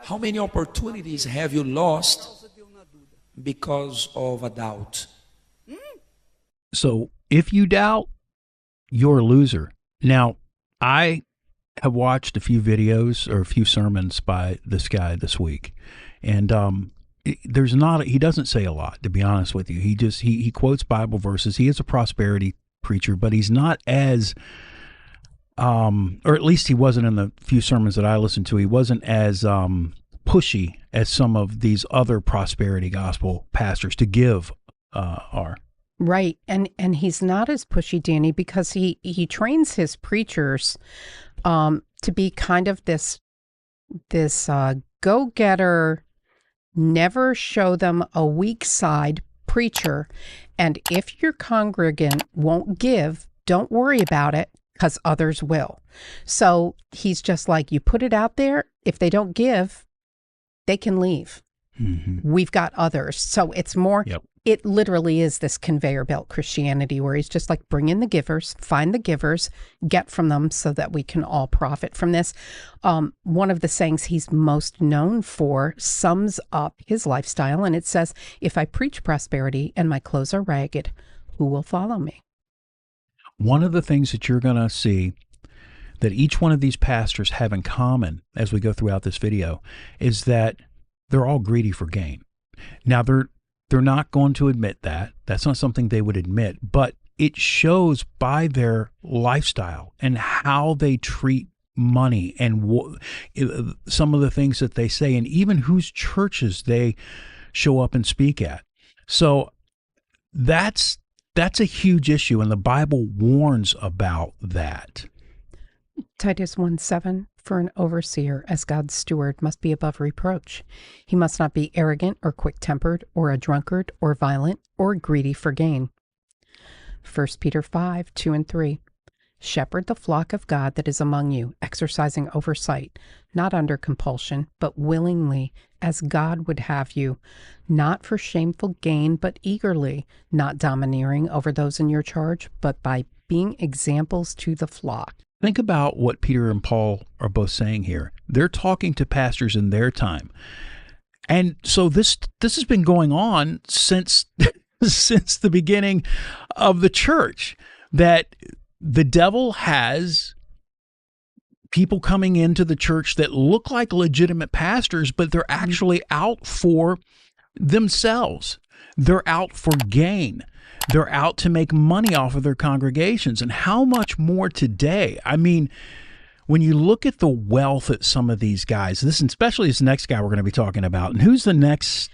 How many opportunities have you lost because of a doubt? So if you doubt, you're a loser. Now, I have watched a few videos or a few sermons by this guy this week, and he doesn't say a lot, to be honest with you. He quotes Bible verses. He is a prosperity preacher, but he's not as or at least he wasn't in the few sermons that I listened to. He wasn't as pushy as some of these other prosperity gospel pastors to give are. Right. And he's not as pushy, Danny, because he trains his preachers to be kind of this go-getter, never show them a weak side preacher. And if your congregant won't give, don't worry about it, because others will. So he's just like, you put it out there. If they don't give, they can leave. Mm-hmm. We've got others. So it's more, It literally is this conveyor belt Christianity where he's just like, bring in the givers, find the givers, get from them so that we can all profit from this. One of the sayings he's most known for sums up his lifestyle. And it says, if I preach prosperity and my clothes are ragged, who will follow me? One of the things that you're going to see that each one of these pastors have in common as we go throughout this video is that they're all greedy for gain. Now, they're not going to admit that. That's not something they would admit, but it shows by their lifestyle and how they treat money and some of the things that they say and even whose churches they show up and speak at. So that's a huge issue, and the Bible warns about that. Titus 1:7, for an overseer as God's steward must be above reproach. He must not be arrogant or quick-tempered or a drunkard or violent or greedy for gain. 1 Peter 5:2 and 3. Shepherd the flock of God that is among you, exercising oversight, not under compulsion, but willingly, as God would have you, not for shameful gain, but eagerly, not domineering over those in your charge, but by being examples to the flock. Think about what Peter and Paul are both saying here. They're talking to pastors in their time. And so this has been going on since since the beginning of the church, that the devil has people coming into the church that look like legitimate pastors, but they're actually out for themselves. They're out for gain. They're out to make money off of their congregations. And how much more today? I mean, when you look at the wealth that some of these guys, especially this next guy we're going to be talking about, and who's the next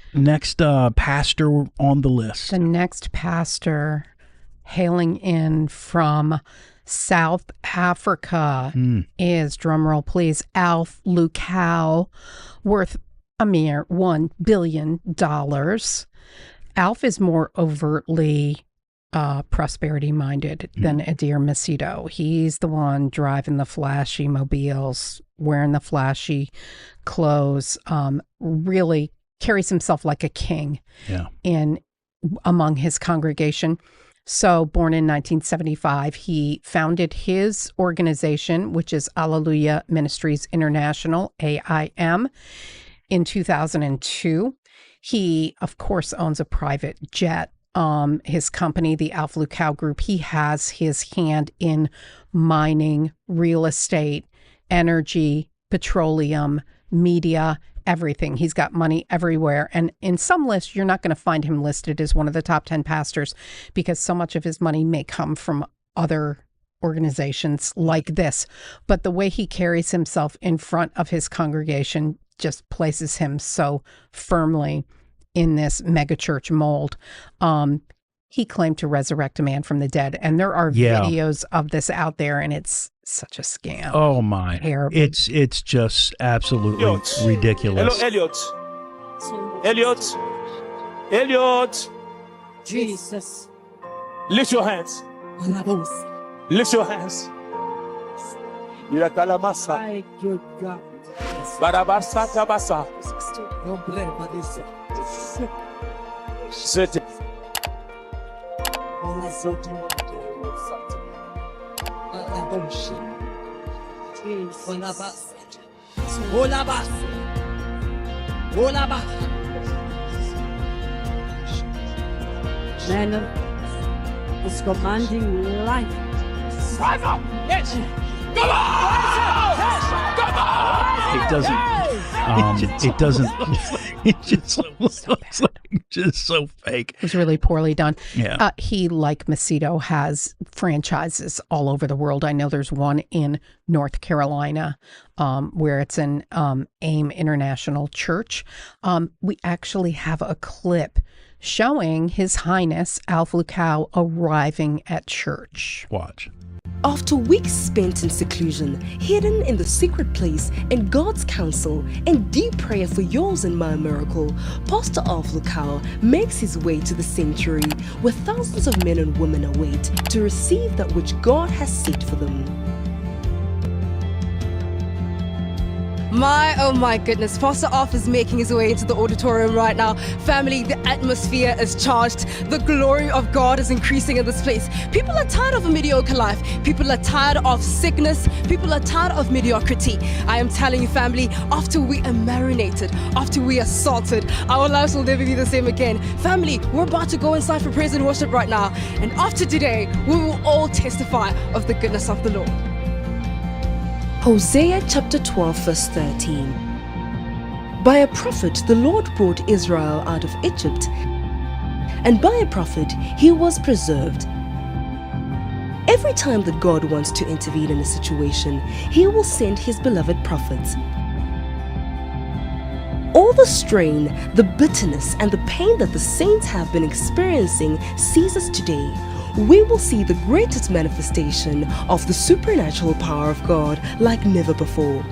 pastor on the list? The next pastor hailing in from South Africa is, drumroll please, Alf Lukau, worth a mere $1 billion. Alf is more overtly prosperity-minded than Adair Macedo. He's the one driving the flashy mobiles, wearing the flashy clothes, really carries himself like a king among his congregation. So born in 1975, he founded his organization, which is Alleluia Ministries International, AIM, in 2002. He, of course, owns a private jet. His company, the Alf Lukau Group, he has his hand in mining, real estate, energy, petroleum, media, everything. He's got money everywhere. And in some lists, you're not going to find him listed as one of the top 10 pastors because so much of his money may come from other organizations like this. But the way he carries himself in front of his congregation just places him so firmly in this megachurch mold. He claimed to resurrect a man from the dead, and there are videos of this out there, and it's such a scam. Oh my! Terrible. It's just absolutely ridiculous. Hello, Elliot. Elliot. Jesus. Lift your hands. Lift your hands. My good God. Barabasa tabasa. Don't blame for this. Sit. Man is commanding life. Yes. Come on! It doesn't. It doesn't. It just looks like just so fake. It was really poorly done. Yeah. He, like Macedo, has franchises all over the world. I know there's one in North Carolina where it's an AIM International Church. We actually have a clip showing His Highness Alf Lukau arriving at church. Watch. After weeks spent in seclusion, hidden in the secret place, in God's counsel, and deep prayer for yours and my miracle, Pastor Alf Lukau makes his way to the sanctuary where thousands of men and women await to receive that which God has set for them. Oh my goodness, Pastor Alf is making his way into the auditorium right now. Family, the atmosphere is charged. The glory of God is increasing in this place. People are tired of a mediocre life. People are tired of sickness. People are tired of mediocrity. I am telling you, family, after we are marinated, after we are salted, our lives will never be the same again. Family, we're about to go inside for praise and worship right now. And after today, we will all testify of the goodness of the Lord. Hosea chapter 12 verse 13. By a prophet the Lord brought Israel out of Egypt, and by a prophet he was preserved. Every time that God wants to intervene in a situation, he will send his beloved prophets. All the strain, the bitterness, and the pain that the saints have been experiencing ceases today. We will see the greatest manifestation of the supernatural power of God like never before.